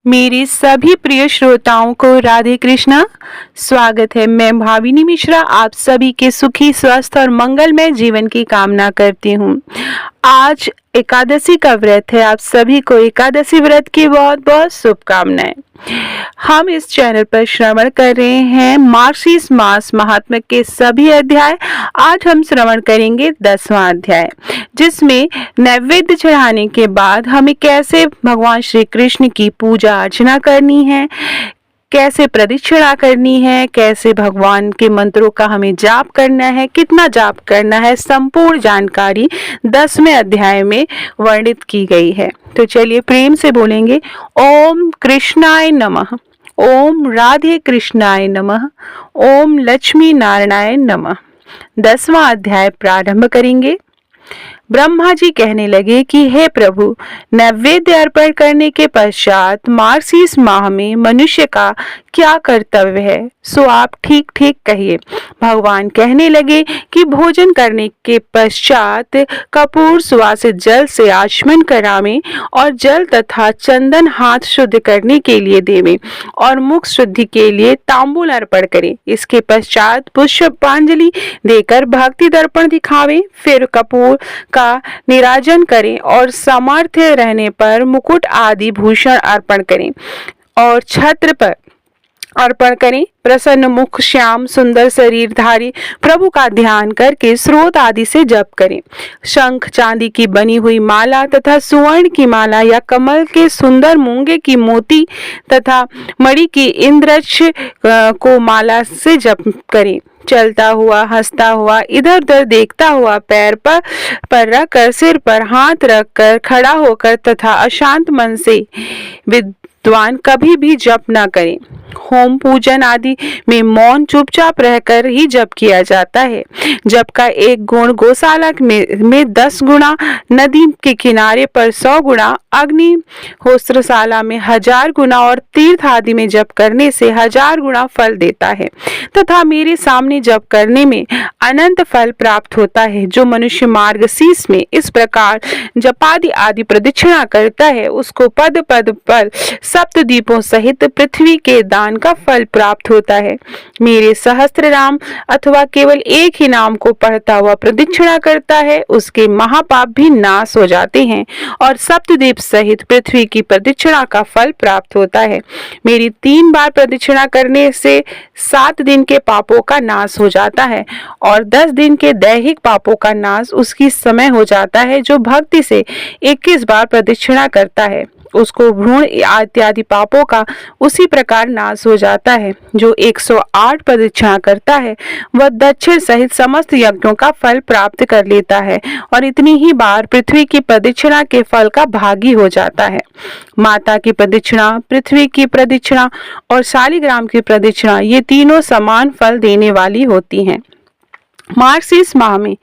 मेरे सभी प्रिय श्रोताओं को राधे कृष्णा। स्वागत है। मैं भाविनी मिश्रा आप सभी के सुखी, स्वस्थ और मंगलमय जीवन की कामना करती हूँ। आज एकादशी का व्रत है। आप सभी को एकादशी व्रत की बहुत बहुत शुभकामनाएं। हम इस चैनल पर श्रवण कर रहे हैं मार्गशीर्ष मास महात्म्य के सभी अध्याय। आज हम श्रवण करेंगे 10वां अध्याय, जिसमें नैवेद्य चढ़ाने के बाद हमें कैसे भगवान श्री कृष्ण की पूजा अर्चना करनी है, कैसे प्रदक्षिणा करनी है, कैसे भगवान के मंत्रों का हमें जाप करना है, कितना जाप करना है, संपूर्ण जानकारी 10वें अध्याय में वर्णित की गई है। तो चलिए प्रेम से बोलेंगे ओम कृष्णाय नमः, ओम राधे कृष्णाय नमः, ओम लक्ष्मी नारायणाय नमः। 10वां अध्याय प्रारंभ करेंगे। ब्रह्मा जी कहने लगे कि हे प्रभु, नैवेद्य अर्पण करने के पश्चात मार्गशीर्ष माह में मनुष्य का क्या कर्तव्य है, सो आप ठीक ठीक कहिए। भगवान कहने लगे कि भोजन करने के पश्चात कपूर सुवासित जल से आचमन करावें और जल तथा चंदन हाथ शुद्ध करने के लिए देवें और मुख शुद्धि के लिए तांबूल अर्पण करें। इसके पश्चात पुष्पांजलि देकर भक्ति दर्पण दिखावें, फिर कपूर का निराजन करें और सामर्थ्य रहने पर मुकुट आदि भूषण अर्पण करें और छत्र पर अर्पण करें। प्रसन्न मुख, श्याम सुंदर शरीरधारी प्रभु का ध्यान करके स्रोत आदि से जप करें। शंख चांदी की बनी हुई माला तथा सुवर्ण की माला या कमल के सुंदर मूंगे की मोती तथा मणि की इंद्रक्ष को माला से जप करें। चलता हुआ, हंसता हुआ, इधर उधर देखता हुआ, पैर पर रखकर, सिर पर हाथ रखकर, खड़ा होकर तथा अशांत मन से विद्वान कभी भी जप न करें। होम पूजन आदि में मौन चुपचाप रहकर ही जप किया जाता है। जप का एक गुण गौशाला में 10 गुना, नदी के किनारे पर 100 गुना, अग्नि होत्रशाला में 1000 गुना और तीर्थ आदि में जप करने से 1000 गुना फल देता है तथा मेरे सामने जप करने में अनंत फल प्राप्त होता है। जो मनुष्य मार्गशीर्ष में इस प्रकार जपादि आदि प्रदक्षिणा करता है, उसको पद पद पर सप्तद्वीपों सहित पृथ्वी के दान का फल प्राप्त होता है। मेरे सहस्त्र नाम अथवा केवल एक ही नाम को पढ़ता हुआ प्रदक्षिणा करता है, उसके महापाप भी नाश हो जाते हैं और सप्तद्वीप सहित पृथ्वी की प्रदक्षिणा का फल प्राप्त होता है। मेरी 3 बार प्रदक्षिणा करने से 7 दिन के पापों का नाश हो जाता है और 10 दिन के दैहिक पापों का नाश उसकी समय हो जाता है। जो भक्ति से 21 बार प्रदक्षिणा करता है, उसको भ्रूण इत्यादि पापों का उसी प्रकार नाश हो जाता है। जो 108 प्रदक्षिणा करता है, वह दक्षिण सहित समस्त यज्ञों का फल प्राप्त कर लेता है और इतनी ही बार पृथ्वी की प्रदक्षिणा के फल का भागी हो जाता है। माता की प्रदक्षिणा, पृथ्वी की प्रदक्षिणा और शालिग्राम की प्रदक्षिणा, ये तीनों समान फल देने वाली होती हैं। मार्गशीर्ष माह में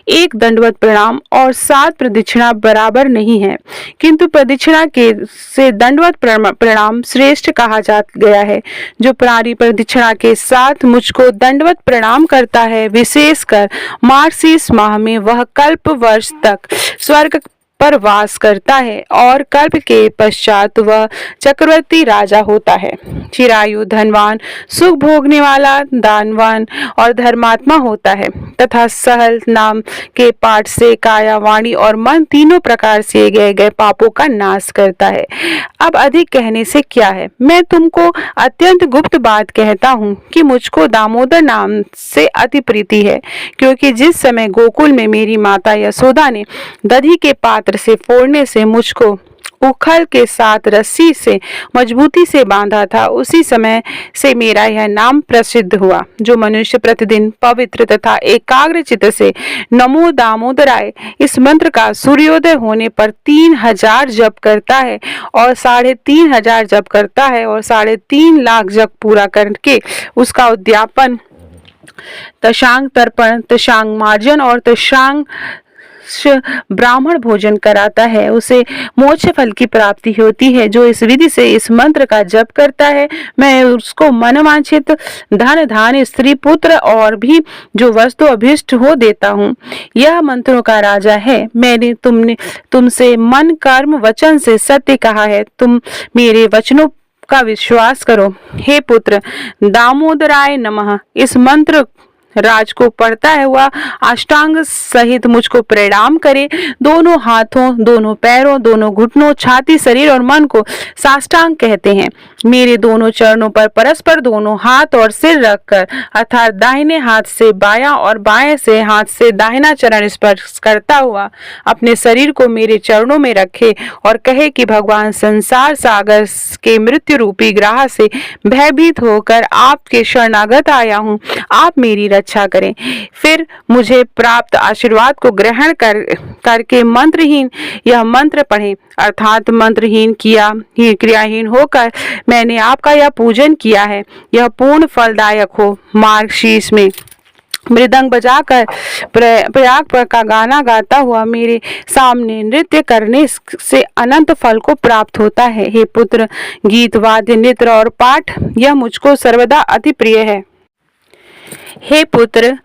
1 दंडवत प्रणाम और 7 प्रदक्षिणा बराबर नहीं है, किंतु प्रदक्षिणा के से दंडवत प्रणाम श्रेष्ठ कहा जा गया है। जो प्राणी प्रदक्षिणा के साथ मुझको दंडवत प्रणाम करता है, विशेषकर मार्गशीर्ष माह में, वह कल्प वर्ष तक स्वर्ग पर वास करता है और कल्प के पश्चात वह चक्रवर्ती राजा होता है। चिरायु, धनवान, सुख भोगने वाला, दानवान और धर्मात्मा होता है तथा सहल नाम के पाठ से काया, वाणी और मन तीनों प्रकार से गए पापों का नाश करता है। अब अधिक कहने से क्या है, मैं तुमको अत्यंत गुप्त बात कहता हूँ कि मुझको दामोदर नाम से अति प्रीति है, क्योंकि जिस समय गोकुल में मेरी माता यशोदा ने दधी के पात्र से फोड़ने से मुझको उखल के साथ रस्सी से मजबूती से बांधा था, उसी समय से मेरा यह नाम प्रसिद्ध हुआ। जो मनुष्य प्रतिदिन पवित्र तथा एकाग्र चित्त से नमो दामोदराय इस मंत्र का सूर्योदय होने पर 3000 जप करता है और 3500 जप करता है और 3.5 लाख जप पूरा करके उसका उद्यापन, तशांग तर्पण, तशांग मार्जन और तशांग ब्राह्मण भोजन कराता है, उसे मोक्ष फल की प्राप्ति होती है। जो इस विधि से इस मंत्र का जप करता है, मैं उसको मनवांछित धन, धान्य, स्त्री, पुत्र और भी जो वस्तु अभिष्ट हो देता हूँ। यह मंत्रों का राजा है। मैंने तुमसे मन, कर्म, वचन से सत्य कहा है। तुम मेरे वचनों आपका विश्वास करो। हे पुत्र दामोदराय नमः इस मंत्र राज को पढ़ता है हुआ अष्टांग सहित मुझको प्रणाम करे। दोनों हाथों, दोनों पैरों, दोनों घुटनों, छाती, शरीर और मन को साष्टांग कहते हैं। मेरे दोनों चरणों पर परस्पर दोनों हाथ और सिर रखकर अर्थात दाहिने हाथ से बायां और बाएं से हाथ से दाहिना चरण स्पर्श करता हुआ अपने शरीर को मेरे चरणों में रखे और कहे कि भगवान संसार सागर के मृत्यु रूपी ग्राह से भयभीत होकर आपके शरणागत आया हूँ, आप मेरी रक्षा करें। फिर मुझे प्राप्त आशीर्वाद को ग्रहण करके मंत्रहीन यह मंत्र पढ़ें अर्थात मंत्रहीन क्रियाहीन होकर मैंने आपका यह पूजन किया है, यह पूर्ण फलदायक हो। मार्ग शीर्ष में मृदंग बजाकर प्रयाग का गाना गाता हुआ मेरे सामने नृत्य करने से अनंत फल को प्राप्त होता है। हे पुत्र गीत, वाद्य, नृत्य और पाठ यह मुझको सर्वदा अति प्रिय है। हे पुत्र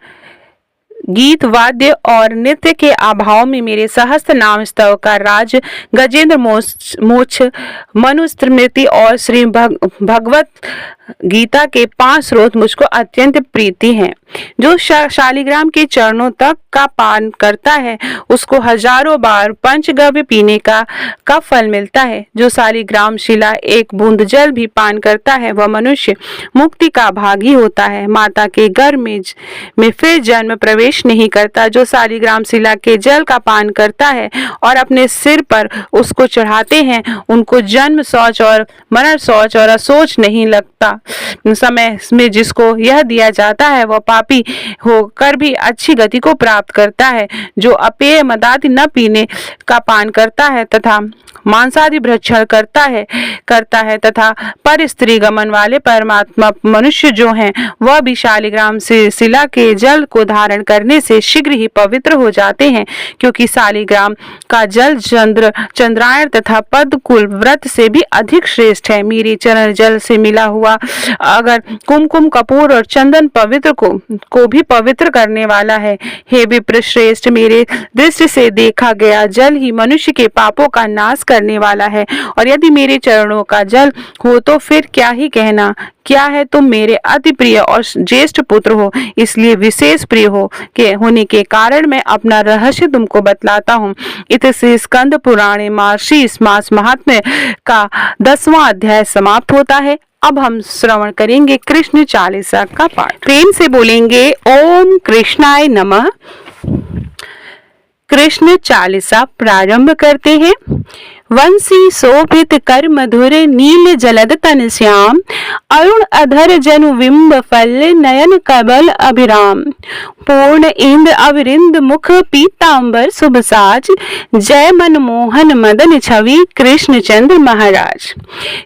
गीत, वाद्य और नृत्य के अभाव में मेरे सहस्त्र नाम स्तव का राज, गजेंद्र मोक्ष, मनुस्मृति और श्री भगवत गीता के 5 स्रोत मुझको अत्यंत प्रीति हैं। जो शालिग्राम के चरणों तक का पान करता है उसको हजारों बार पंचगव्य पीने का फल मिलता है। जो शालिग्राम शिला एक बूंद जल भी पान करता है वह मनुष्य मुक्ति का भागी होता है, माता के गर्भ में फिर जन्म प्रवेश नहीं करता। जो शालिग्राम शिला के जल का पान करता है और अपने सिर पर उसको चढ़ाते हैं उनको जन्म शौच और मरण शौच और असोच नहीं लगता। समय में जिसको यह दिया जाता है वह पापी होकर भी अच्छी गति को प्राप्त करता है। जो अपेय मदादि न पीने का पान करता है तथा मांसादि भक्षण करता है तथा पर स्त्री गमन वाले परमात्मा मनुष्य जो हैं वह भी शालिग्राम से शिला के जल को धारण करने से शीघ्र ही पवित्र हो जाते हैं, क्योंकि शालिग्राम का जल चंद्रायण तथा पद्मकुल व्रत से भी अधिक श्रेष्ठ है। मेरे चरण जल से मिला हुआ अगर कुमकुम, कपूर और चंदन पवित्र को भी पवित्र करने वाला है। हे विप्र श्रेष्ठ, मेरे दृष्टि से देखा गया जल ही मनुष्य के पापों का नाश करने वाला है, और यदि मेरे चरणों का जल हो तो फिर क्या ही कहना। क्या है, तुम मेरे अति प्रिय और ज्येष्ठ पुत्र हो, इसलिए विशेष प्रिय होने के कारण मैं अपना रहस्य तुमको बतलाता हूँ। इससे स्कंद पुराणे महर्षि मास महात्म्य का 10वां अध्याय समाप्त होता है। अब हम श्रवण करेंगे कृष्ण चालीसा का पाठ। प्रेम से बोलेंगे ओम कृष्णाय नमः। कृष्ण चालीसा प्रारंभ करते हैं। वंशी शोभित कर मधुर नील जलद तन श्याम, अरुण अधर जनु बिंब फल नयन कबल अभिराम। पूर्ण इंद्र अविरिंद मुख पीतांबर शुभ साज, जय मनमोहन मदन छवि कृष्ण चंद्र महाराज।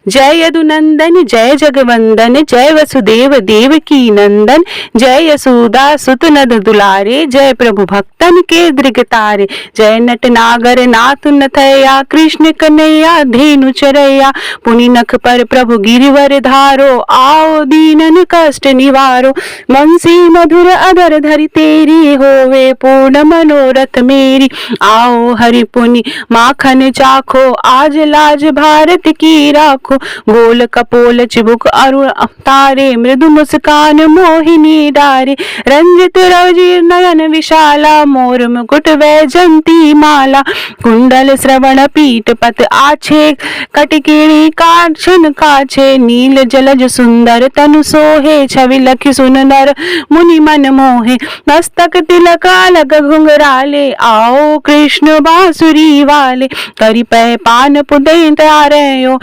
जय यदुनंदन जय जगवंदन, जय वसुदेव देवकी नंदन, जय यशोदा सुत नद दुलारे, जय प्रभु भक्तन के दृगतारे। जय नट नागर नाथ नथया, कृष्ण कन्हैया धेनु चरैया। पुनि नख पर प्रभु गिरिवर धारो, आओ दीनन कष्ट निवारो। बंसी मधुर अधर धरि तेरी, होवे पूर्ण मनोरथ मेरी। आओ हरि पुनि माखन चाखो, आज लाज भारत की राखो। गोल कपोल चिबुक अरुण तारे, मृदु मुस्कान मोहिनी डारे। रंजित रवजी नयन विशाला, मोर मुकुट वैजंती माला। कुंडल श्रवण पीठ पत आछे, कटकिणी काछन काछे। नील जलज सुंदर तनु सोहे, छवि लखि सुंदर मुनि मन मोहे। मस्तक तिलक अलग घुंघराले, आओ कृष्ण बांसुरी वाले। करि पै पान पुदै तारयो,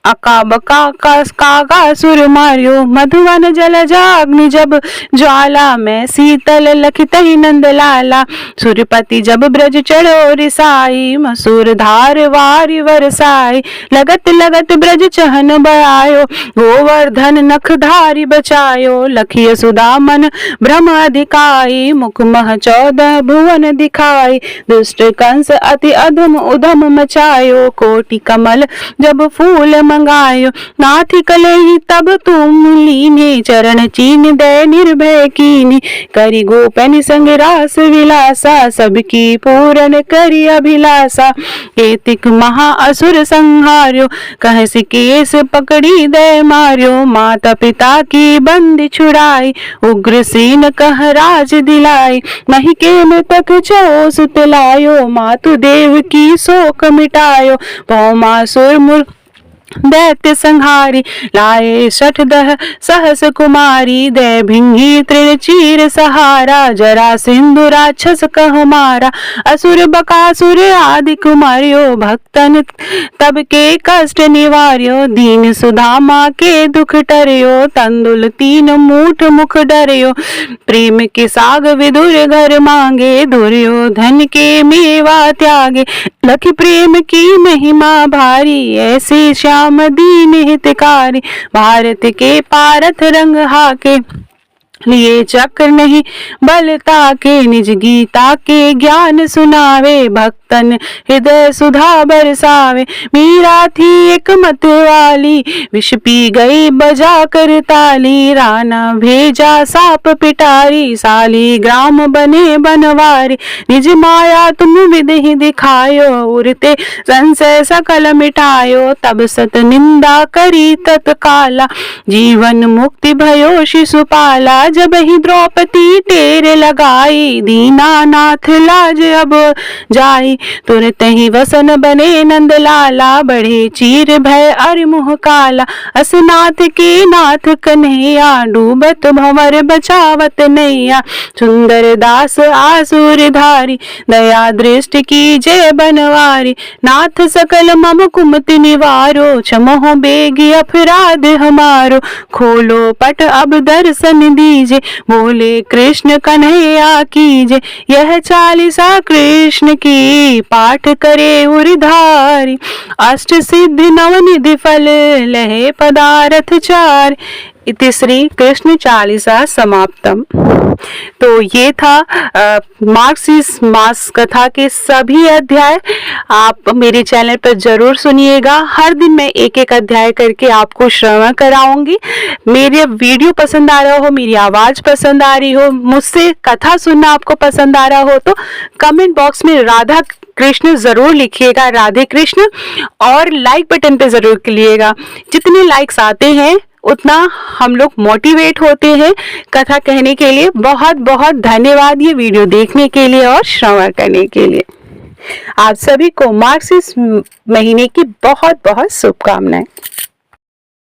अका बका कागा सुर मार्यो। मधुवन जल जाग्नि जब ज्वाला, में शीतल लखित नंद लाला। सुरपति जब ब्रज चढ़ो रिसाई, मसूर धार वारि वरसाई। लगत लगत ब्रज चहन बयायो, गोवर्धन नख धारी बचायो। लखिय सुदा मन भ्रम अधिकाई, मुख मह 14 भुवन दिखाई। दुष्ट कंस अति अधम उधम मचायो, कोटि कमल जब फूल मंगायो, नाथ कलहि तब तुम लीने, चरण चीन दय निर्भय कीने, करि गोपन संग रास विलासा, सबकी पूरन करि अभिलाषा, एतिक महा असुर संहार्यो, कहसि केस पकड़ी दय मार्यो, माता पिता की बंदी छुड़ाई, उग्रसेन कह राज दिलाई, मही के मृतक चो सुत लायो, मातु देव की शोक मिटायो, भौमासुर मूर्ख दैत्य संहारी, लाए शठदह सहस कुमारी, दय भिंगी तृण चीर सहारा, जरा सिंधु राक्षस कह मारा, असुर बकासुर आदि कुमारियो, भक्तन तब के कष्ट निवार्यो, दीन सुदामा के दुख टर्यो, तंदुल 3 मूठ मुख डर्यो, प्रेम के साग विदुर घर मांगे, दुर्योधन के मेवा त्यागे, लखि प्रेम की महिमा भारी, ऐसे श्याम दीन हितकारी, भारत के पारथ रंग हाके, लिए चक्र नहीं बलता के, निज गीता के ज्ञान सुनावे, भक्तन हृदय सुधा बरसावे, मीरा थी एक मत वाली, विष पी गई बजा कर ताली, राना भेजा साप पिटारी, साली ग्राम बने बनवारी, निज माया तुम विधि दिखायो, उरते संशय सकल मिटायो, तब सत निंदा करी तत्काला, जीवन मुक्ति भयो शिशुपाला, जब ही द्रौपदी टेर लगाई, दीनानाथ लाज अब जाई, तुरत ही वसन बने नंद लाला, बढ़े चीर भय अरि मुह काला, असनाथ के नाथ कन्हैया, डूबत भंवर बचावत नैया, सुंदर दास आसुर धारी, दया दृष्टि की जय बनवारी, नाथ सकल मम कुमति निवारो, क्षमो बेगी अपराध हमारो, खोलो पट अब दर्शन दीजे, बोले कृष्ण कन्हैया कीजे, यह 40 कृष्ण की पाठ करे उरिधारी, अष्ट सिद्धि नवनिधि फल लहे पदारथ 4, इति श्री कृष्ण 40 समाप्तम। तो ये था मार्क्सिस्ट मास कथा के सभी अध्याय। आप मेरे चैनल पर जरूर सुनिएगा, हर दिन मैं एक एक अध्याय करके आपको श्रवण कराऊंगी। मेरे वीडियो पसंद आ रहा हो, मेरी आवाज पसंद आ रही हो, मुझसे कथा सुनना आपको पसंद आ रहा हो, तो कमेंट बॉक्स में राधा कृष्ण जरूर लिखिएगा, राधे कृष्ण, और लाइक बटन पे जरूर क्लिएगा। जितने लाइक्स आते हैं उतना हम लोग मोटिवेट होते हैं कथा कहने के लिए। बहुत बहुत धन्यवाद ये वीडियो देखने के लिए और श्रवण करने के लिए। आप सभी को मार्क्सिस्ट महीने की बहुत बहुत शुभकामनाएं।